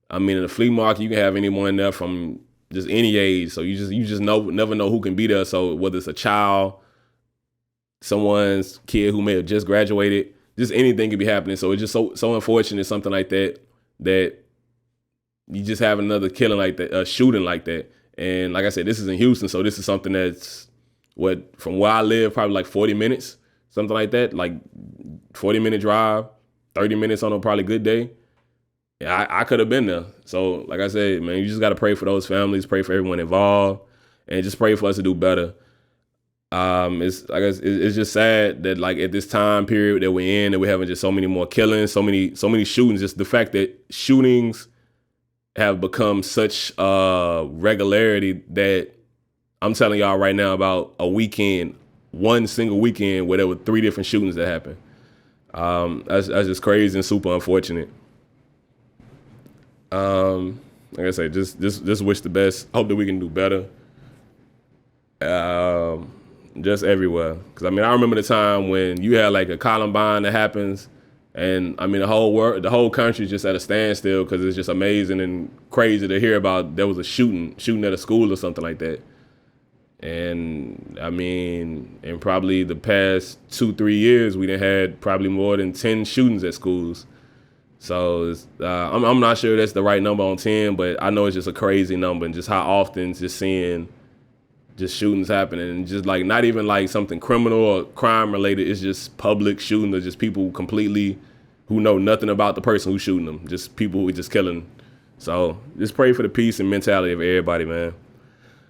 I mean, in a flea market, you can have anyone there from just any age. So you just never know who can be there. So whether it's a child, someone's kid who may have just graduated, just anything could be happening. So it's just so unfortunate, something like that you just have another killing like that, a shooting like that. And like I said, this is in Houston, so this is something that's from where I live, probably like 40 minutes, something like that, like 40-minute drive, 30 minutes on a probably good day. Yeah, I could have been there. So like I said, man, you just got to pray for those families, pray for everyone involved, and just pray for us to do better. It's just sad that like at this time period that we're in, that we're having just so many more killings, so many shootings. Just the fact that shootings have become such regularity that I'm telling y'all right now about one single weekend where there were 3 different shootings that happened. That's just crazy and super unfortunate. Like I say, just wish the best. Hope that we can do better. Just everywhere. Because I mean, I remember the time when you had like a Columbine that happens, and I mean the whole country is just at a standstill, because it's just amazing and crazy to hear about there was a shooting at a school or something like that. And I mean, in probably the past 2-3 years, we done had probably more than 10 shootings at schools. So I'm not sure that's the right number on 10, but I know it's just a crazy number, and just how often just seeing just shootings happening, and just like not even like something criminal or crime related. It's just public shooting, or just people completely who know nothing about the person who's shooting them. Just people who are just killing. So just pray for the peace and mentality of everybody, man.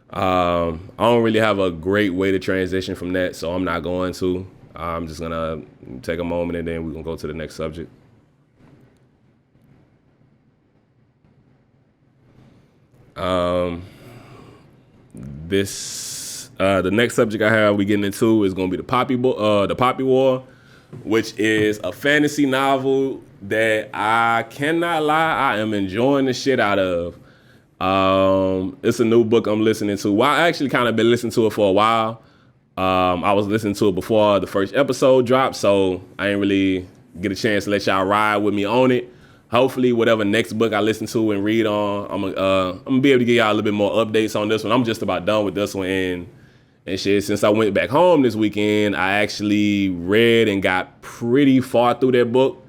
I don't really have a great way to transition from that, so I'm not going to. I'm just gonna take a moment and then we're gonna go to the next subject. The next subject I have we getting into is gonna be the Poppy War, which is a fantasy novel that I cannot lie, I am enjoying the shit out of. It's a new book I'm listening to. Well, I actually kind of been listening to it for a while. I was listening to it before the first episode dropped, so I ain't really get a chance to let y'all ride with me on it. Hopefully, whatever next book I listen to and read on, I'm gonna be able to give y'all a little bit more updates on this one. I'm just about done with this one and shit. Since I went back home this weekend, I actually read and got pretty far through that book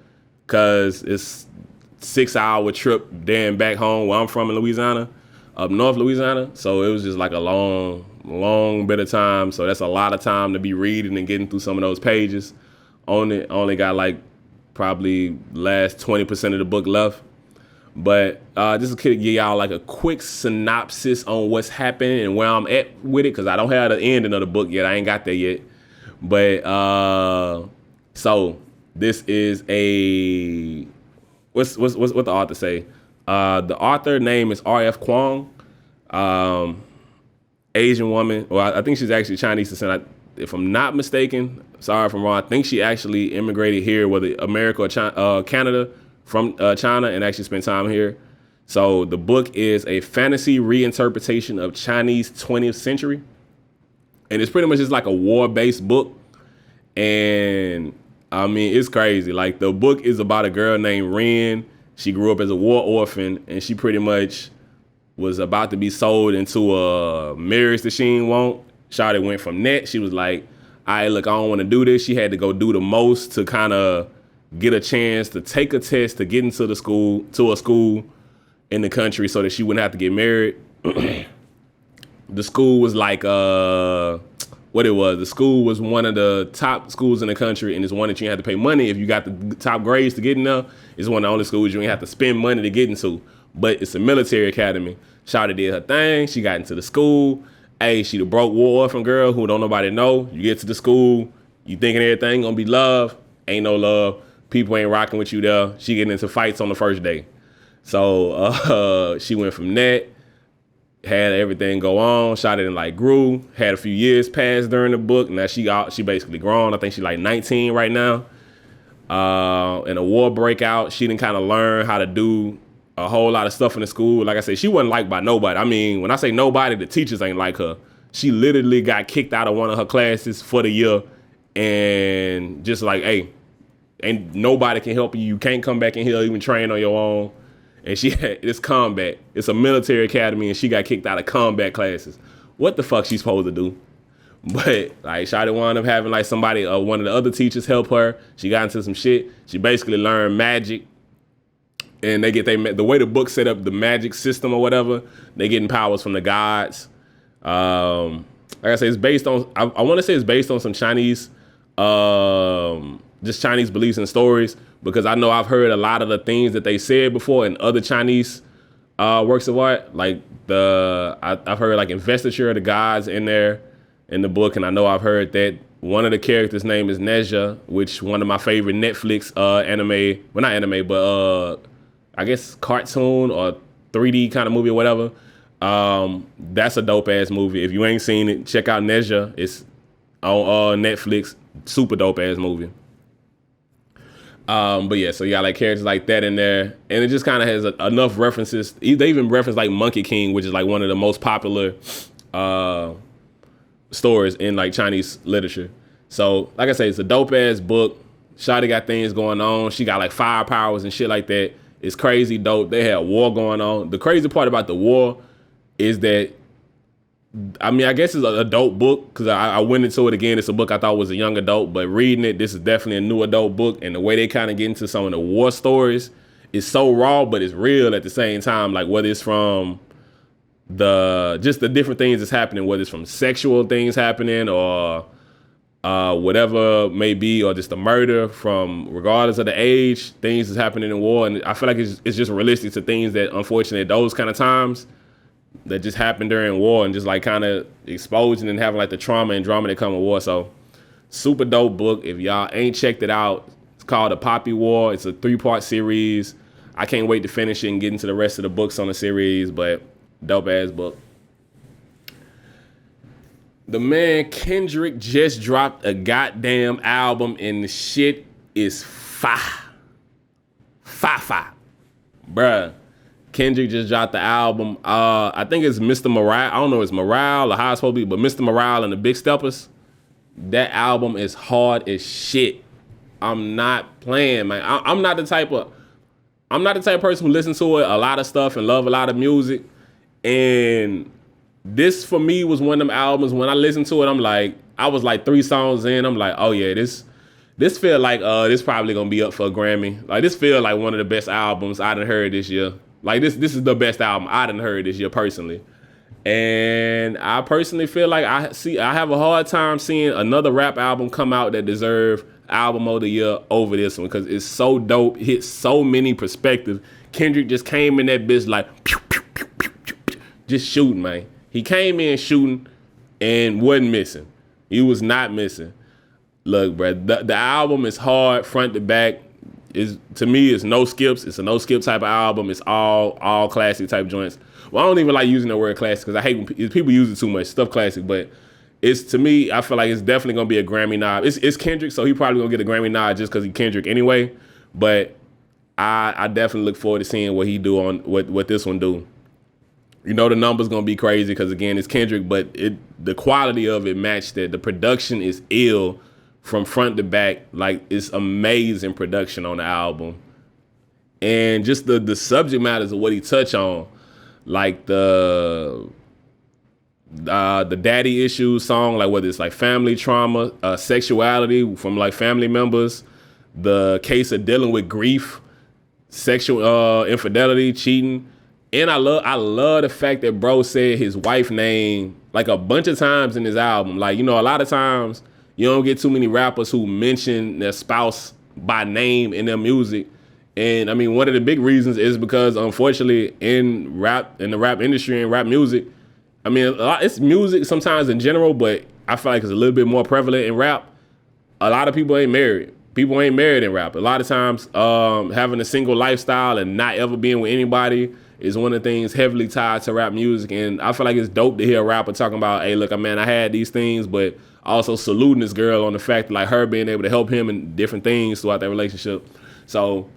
because it's 6-hour trip there and back home where I'm from in Louisiana, up north Louisiana. So it was just like a long bit of time. So that's a lot of time to be reading and getting through some of those pages on it. I only got like probably last 20% of the book left. But just to give y'all like a quick synopsis on what's happening and where I'm at with it, because I don't have the ending of the book yet. I ain't got there yet. But so this is a what the author say? The author name is R.F. Kuang, Asian woman. Well, I think she's actually Chinese descent. If I'm not mistaken, sorry if I'm wrong, I think she actually immigrated here, whether America or China, Canada, from China, and actually spent time here. So the book is a fantasy reinterpretation of Chinese 20th century. And it's pretty much just like a war-based book. And I mean, it's crazy. Like, the book is about a girl named Ren. She grew up as a war orphan, and she pretty much was about to be sold into a marriage that she didn't want. Shawty went from that. She was like, all right, look, I don't want to do this. She had to go do the most to kind of get a chance to take a test to get into a school in the country so that she wouldn't have to get married. The school was like, what it was. The school was one of the top schools in the country, and it's one that you had to pay money. If you got the top grades to get in there, it's one of the only schools you ain't have to spend money to get into. But it's a military academy. Shawty did her thing. She got into the school. Hey, she the broke war orphan girl who don't nobody know. You get to the school, you thinking everything gonna be love. Ain't no love. People ain't rocking with you there. She getting into fights on the first day. So she went from that, had everything go on, shot it and like grew, had a few years pass during the book. Now she basically grown. I think she like 19 right now. And a war breakout. She didn't kind of learn how to do a whole lot of stuff in the school. Like I said, she wasn't liked by nobody. I mean, when I say nobody, the teachers ain't like her. She literally got kicked out of one of her classes for the year and just like, hey, ain't nobody can help you. You can't come back in here, even train on your own. And she had this combat. It's a military academy, and she got kicked out of combat classes. What the fuck she supposed to do? But like, Shawty wound up having like somebody, one of the other teachers help her. She got into some shit. She basically learned magic. And they get the way the book set up the magic system or whatever, they getting powers from the gods. Like I say, it's based on, I want to say it's based on some Chinese, just Chinese beliefs and stories, because I know I've heard a lot of the things that they said before in other Chinese works of art. Like I've heard like investiture of the gods in there in the book, and I know I've heard that one of the characters' name is Nezha, which one of my favorite Netflix anime, well not anime, but I guess cartoon or 3D kind of movie or whatever. That's a dope ass movie. If you ain't seen it, check out Nezha. It's on Netflix. Super dope ass movie. But yeah, so you got like characters like that in there, and it just kind of has enough references. They even reference like Monkey King, which is like one of the most popular stories in like Chinese literature. So like I say, it's a dope ass book. Shawty got things going on. She got like fire powers and shit like that. It's crazy dope. They had a war going on. The crazy part about the war is that, I mean, I guess it's a dope book because I went into it again. It's a book I thought was a young adult, but reading it, this is definitely a new adult book. And the way they kind of get into some of the war stories is so raw, but it's real at the same time. Like whether it's from just the different things that's happening, whether it's from sexual things happening or whatever may be, or just the murder from regardless of the age, things that's happening in war. And I feel like it's just realistic to things that unfortunately at those kind of times that just happened during war, and just like kind of exposing and having like the trauma and drama that come with war. So Super dope book. If y'all ain't checked it out, it's called The Poppy War. It's a 3-part series. I can't wait to finish it and get into the rest of the books on the series, but dope ass book. The man Kendrick just dropped a goddamn album and the shit is fire. Bruh. Kendrick just dropped the album. I think it's Mr. Morale. I don't know if it's Morale or how it's supposed to be, but Mr. Morale and the Big Steppers. That album is hard as shit. I'm not playing, man. I'm not the type of person who listens to a lot of stuff and love a lot of music. And this for me was one of them albums. When I listened to it, I was like 3 songs in. I'm like, oh yeah, this feel like this probably gonna be up for a Grammy. Like this feel like one of the best albums I done heard this year. Like this is the best album I done heard this year personally. And I personally feel like I have a hard time seeing another rap album come out that deserve album of the year over this one because it's so dope, hits so many perspectives. Kendrick just came in that bitch like pew, pew, pew, pew, pew, pew, just shooting, man. He came in shooting and wasn't missing. He was not missing. Look, bro, the album is hard front to back. To me, it's no skips. It's a no skip type of album. It's all classic type joints. Well, I don't even like using the word classic because I hate when people use it too much. Stuff classic, but it's, to me, I feel like it's definitely gonna be a Grammy nod. It's Kendrick, so he probably gonna get a Grammy nod just because he's Kendrick anyway. But I definitely look forward to seeing what he do on what this one do. You know the numbers gonna be crazy because again it's Kendrick, but the quality of it matched that. The production is ill from front to back. Like it's amazing production on the album, and just the subject matters of what he touch on. Like the daddy issues song, like whether it's like family trauma, sexuality from like family members, the case of dealing with grief, sexual infidelity, cheating. And I love the fact that bro said his wife name like a bunch of times in his album. Like, you know, a lot of times you don't get too many rappers who mention their spouse by name in their music. And I mean, one of the big reasons is because unfortunately in the rap industry and rap music, I mean, it's music sometimes in general, but I feel like it's a little bit more prevalent in rap. A lot of people ain't married. People ain't married in rap. A lot of times having a single lifestyle and not ever being with anybody is one of the things heavily tied to rap music. And I feel like it's dope to hear a rapper talking about, hey, look, man, I had these things, but also saluting this girl on the fact like her being able to help him in different things throughout that relationship. So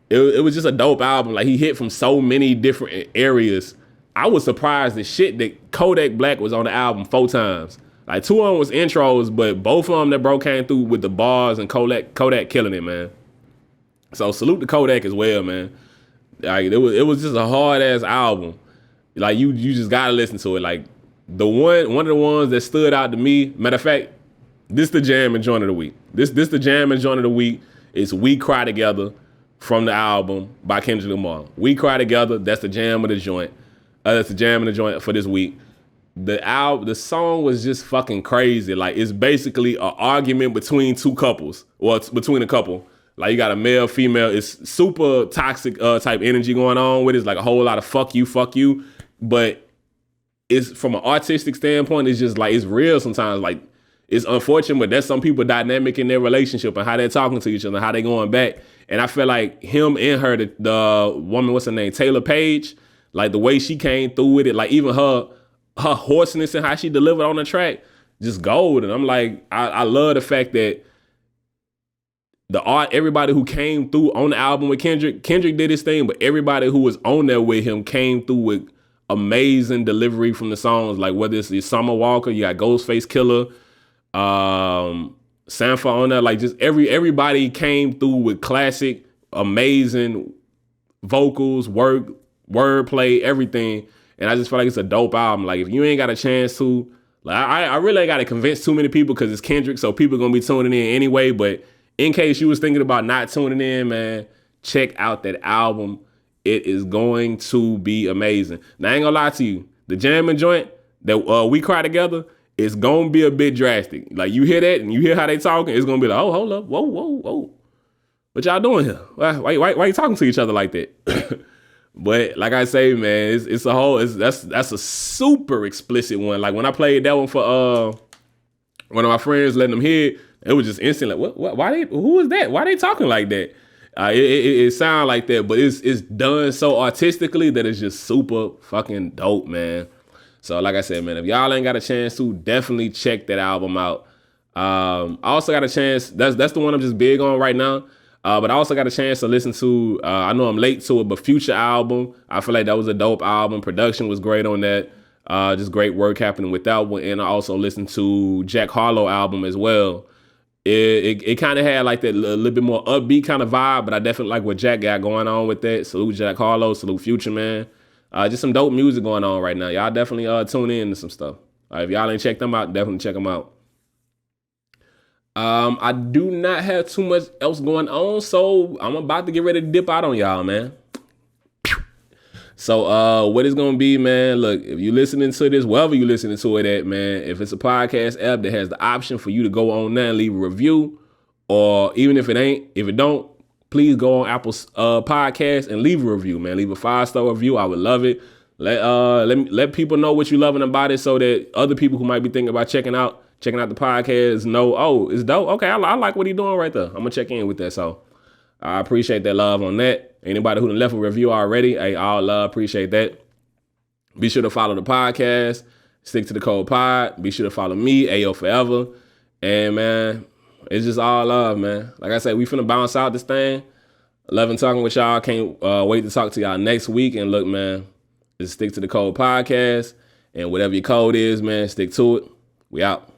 it was just a dope album. Like he hit from so many different areas. I was surprised as shit that Kodak Black was on the album 4 times. Like 2 of them was intros, but both of them that bro came through with the bars and Kodak killing it, man. So salute to Kodak as well, man. Like it was just a hard ass album. Like you just gotta listen to it. Like one of the ones that stood out to me. Matter of fact, this the jam and joint of the week. This the jam and joint of the week is We Cry Together from the album by Kendrick Lamar. We Cry Together. That's the jam of the joint. That's the jam of the joint for this week. The song was just fucking crazy. Like it's basically an argument between 2 couples. Well, it's between a couple. Like you got a male, female. It's super toxic type energy going on with it. It's like a whole lot of fuck you. But it's from an artistic standpoint, it's just like it's real sometimes. Like it's unfortunate, but there's some people dynamic in their relationship and how they're talking to each other, how they going back. And I feel like him and her, the woman, what's her name, Taylour Paige, like the way she came through with it, like even her hoarseness and how she delivered on the track, just gold. And I'm like, I love the fact that the art, everybody who came through on the album with Kendrick did his thing, but everybody who was on there with him came through with amazing delivery from the songs. Like whether it's Summer Walker, you got Ghostface Killer, Sanford on there, like just everybody came through with classic, amazing vocals, wordplay, everything. And I just feel like it's a dope album. Like if you ain't got a chance to, like I really ain't got to convince too many people because it's Kendrick, so people gonna be tuning in anyway. But in case you was thinking about not tuning in, man, check out that album. It is going to be amazing. Now I ain't gonna lie to you, the jamming joint that We Cry Together, it's gonna be a bit drastic. Like you hear that and you hear how they talking, it's gonna be like, oh, hold up, whoa. What y'all doing here? Why you talking to each other like that? But like I say, man, it's a whole, that's a super explicit one. Like when I played that one for one of my friends, letting them hear it, It was just instant. Like, what? Why who is that? Why they talking like that? It sound like that, but it's done so artistically that it's just super fucking dope, man. So like I said, man, if y'all ain't got a chance to, definitely check that album out. I also got a chance. That's the one I'm just big on right now. But I also got a chance to listen to, I know I'm late to it, but Future album. I feel like that was a dope album. Production was great on that. Just great work happening with that one. And I also listened to Jack Harlow album as well. It kind of had like that little bit more upbeat kind of vibe, but I definitely like what Jack got going on with that. Salute Jack Harlow, salute Future, man. Just some dope music going on right now. Y'all definitely tune in to some stuff. If y'all ain't checked them out, definitely check them out. I do not have too much else going on, so I'm about to get ready to dip out on y'all, man. So what it's gonna be, man, look, if you listening to this, wherever you listening to it at, man, if it's a podcast app that has the option for you to go on there and leave a review, or even if it don't, please go on Apple Podcast and leave a review, man. Leave a 5-star review. I would love it. Let people know what you loving about it, so that other people who might be thinking about checking out the podcast know, oh, it's dope. Okay, I like what he's doing right there. I'm gonna check in with that. So I appreciate that love on that. Anybody who done left a review already, hey, all love, appreciate that. Be sure to follow the podcast. Stick to the code pod. Be sure to follow me, Ayo Forever. And man, it's just all love, man. Like I said, we finna bounce out this thing. Loving talking with y'all. Can't wait to talk to y'all next week. And look, man, just stick to the code podcast. And whatever your code is, man, stick to it. We out.